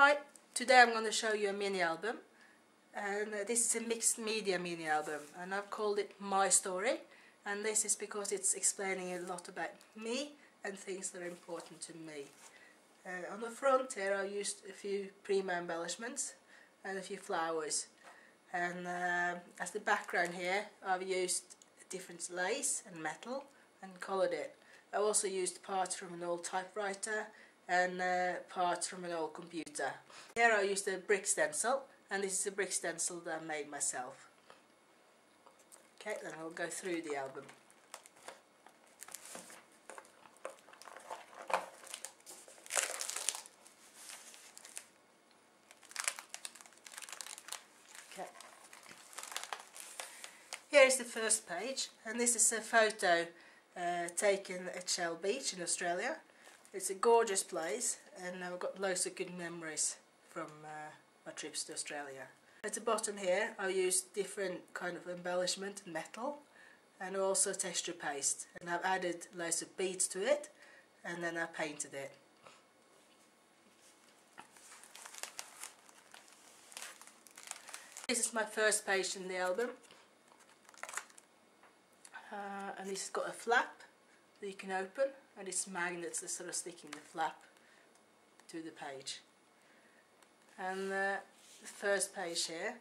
Hi, today I'm going to show you a mini album, and this is a mixed media mini album, and I've called it My Story, and this is because it's explaining a lot about me and things that are important to me. On the front here I used a few Prima embellishments and a few flowers, and as the background here I've used different lace and metal and coloured it. I also used parts from an old typewriter and parts from an old computer. Here I used a brick stencil, and this is a brick stencil that I made myself. Okay, then I'll go through the album. Okay. Here is the first page, and this is a photo taken at Shell Beach in Australia. It's a gorgeous place, and I've got loads of good memories from my trips to Australia. At the bottom here I used different kind of embellishment and metal, and also texture paste, and I've added loads of beads to it, and then I painted it. This is my first page in the album, and this has got a flap that you can open, and it's magnets that sort of stick in the flap to the page. And the first page here,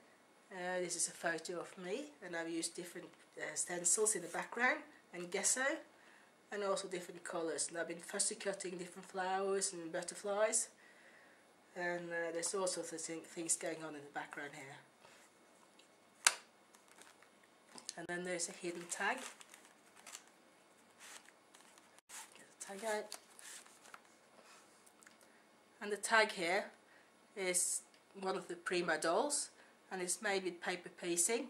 this is a photo of me, and I've used different stencils in the background and gesso, and also different colours, and I've been fussy cutting different flowers and butterflies, and there's all sorts of things going on in the background here. And then there's a hidden tag. Tag out. And the tag here is one of the Prima dolls, and it's made with paper piecing,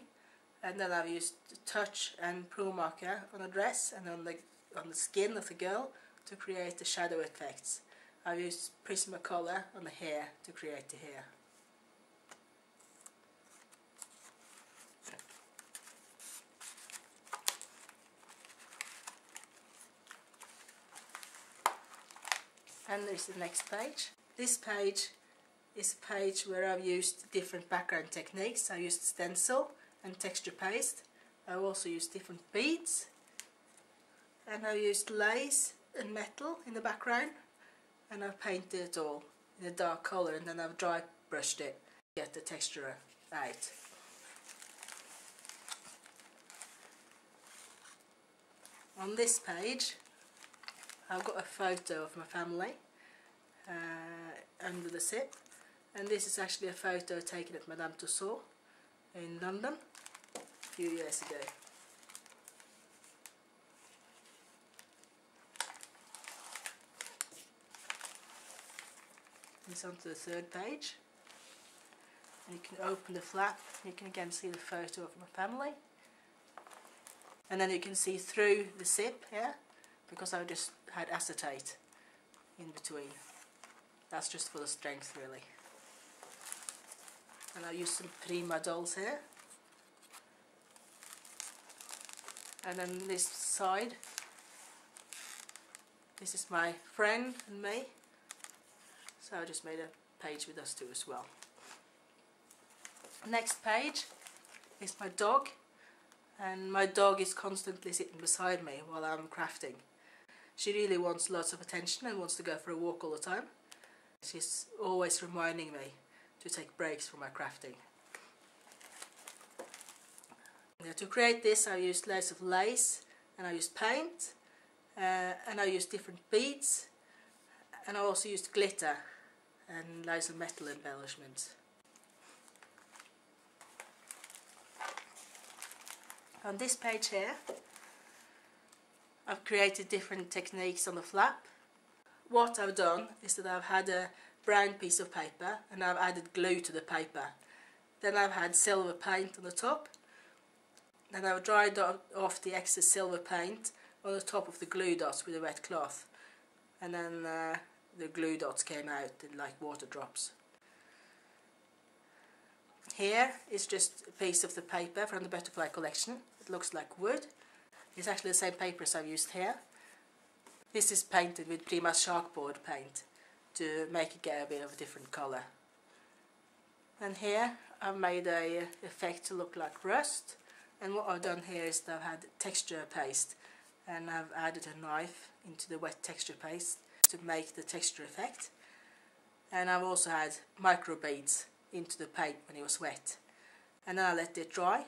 and then I've used touch and pro marker on the dress and on the skin of the girl to create the shadow effects. I've used Prismacolor on the hair to create the hair. And there's the next page. This page is a page where I've used different background techniques. I used stencil and texture paste. I've also used different beads, and I've used lace and metal in the background, and I've painted it all in a dark colour, and then I've dry brushed it to get the texture out. On this page I've got a photo of my family under the zip, and this is actually a photo taken at Madame Tussauds in London a few years ago. It's onto the third page, and you can open the flap. You can again see the photo of my family, and then you can see through the zip here, because I just had acetate in between. That's just for the strength, really. And I used some Prima dolls here. And then this side, this is my friend and me. So I just made a page with us two as well. Next page is my dog, and my dog is constantly sitting beside me while I'm crafting. She really wants lots of attention and wants to go for a walk all the time. She's always reminding me to take breaks from my crafting. Now, to create this I used loads of lace, and I used paint, and I used different beads, and I also used glitter and loads of metal embellishments. On this page here I've created different techniques on the flap. What I've done is that I've had a brown piece of paper, and I've added glue to the paper. Then I've had silver paint on the top. Then I've dried off the excess silver paint on the top of the glue dots with a wet cloth. And then the glue dots came out like water drops. Here is just a piece of the paper from the Butterfly collection. It looks like wood. It's actually the same paper as I've used here. This is painted with Prima's chalkboard paint to make it get a bit of a different colour. And here I've made a effect to look like rust, and what I've done here is that I've had texture paste and I've added a knife into the wet texture paste to make the texture effect, and I've also had micro beads into the paint when it was wet, and then I let it dry,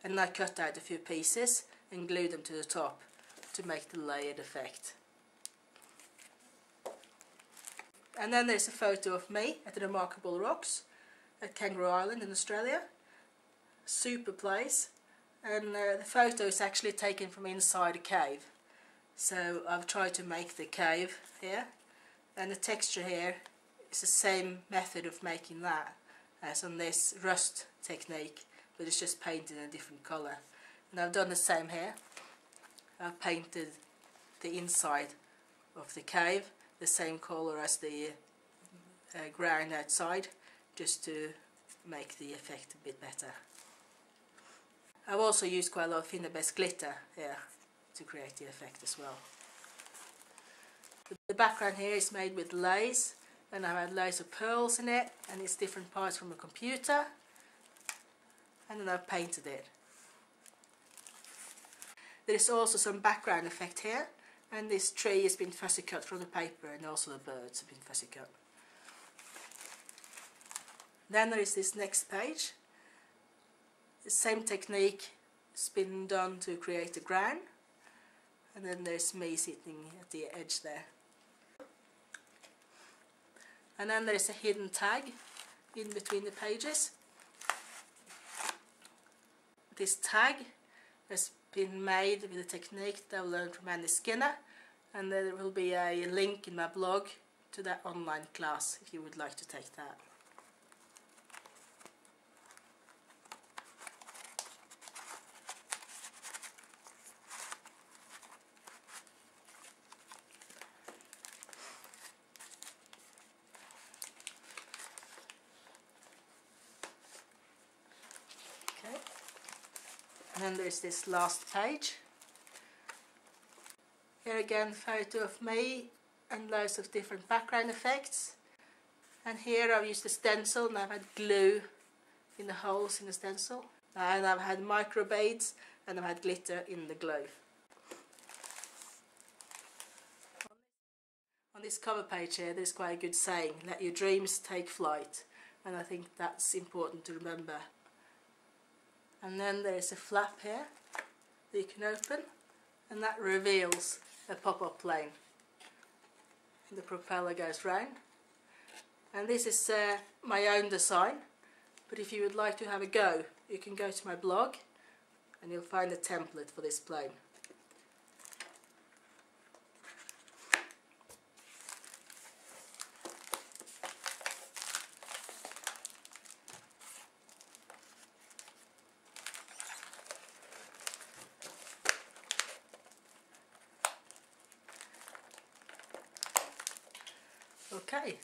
and then I cut out a few pieces and glued them to the top to make the layered effect. And then there's a photo of me at the Remarkable Rocks at Kangaroo Island in Australia. Super place, and the photo is actually taken from inside a cave. So I've tried to make the cave here, and the texture here is the same method of making that as on this rust technique, but it's just painted in a different colour. And I've done the same here. I've painted the inside of the cave the same colour as the ground outside, just to make the effect a bit better. I've also used quite a lot of Finnerbest glitter here to create the effect as well. The background here is made with lace, and I've had loads of pearls in it, and it's different parts from a computer, and then I've painted it. There is also some background effect here, and this tree has been fussy cut from the paper, and also the birds have been fussy cut. Then there is this next page. The same technique has been done to create a ground, and then there's me sitting at the edge there. And then there's a hidden tag in between the pages. This tag has been made with a technique that I learned from Andy Skinner, and there will be a link in my blog to that online class if you would like to take that. And then there's this last page. Here again, photo of me and loads of different background effects. And here I've used a stencil, and I've had glue in the holes in the stencil. And I've had micro beads, and I've had glitter in the glue. On this cover page here, there's quite a good saying, let your dreams take flight. And I think that's important to remember. And then there's a flap here that you can open, and that reveals a pop-up plane. And the propeller goes round. And this is my own design, but if you would like to have a go, you can go to my blog and you'll find a template for this plane. Okay,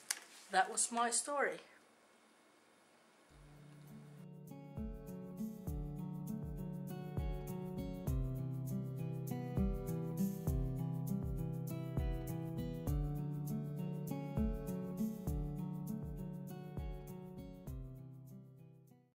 that was my story.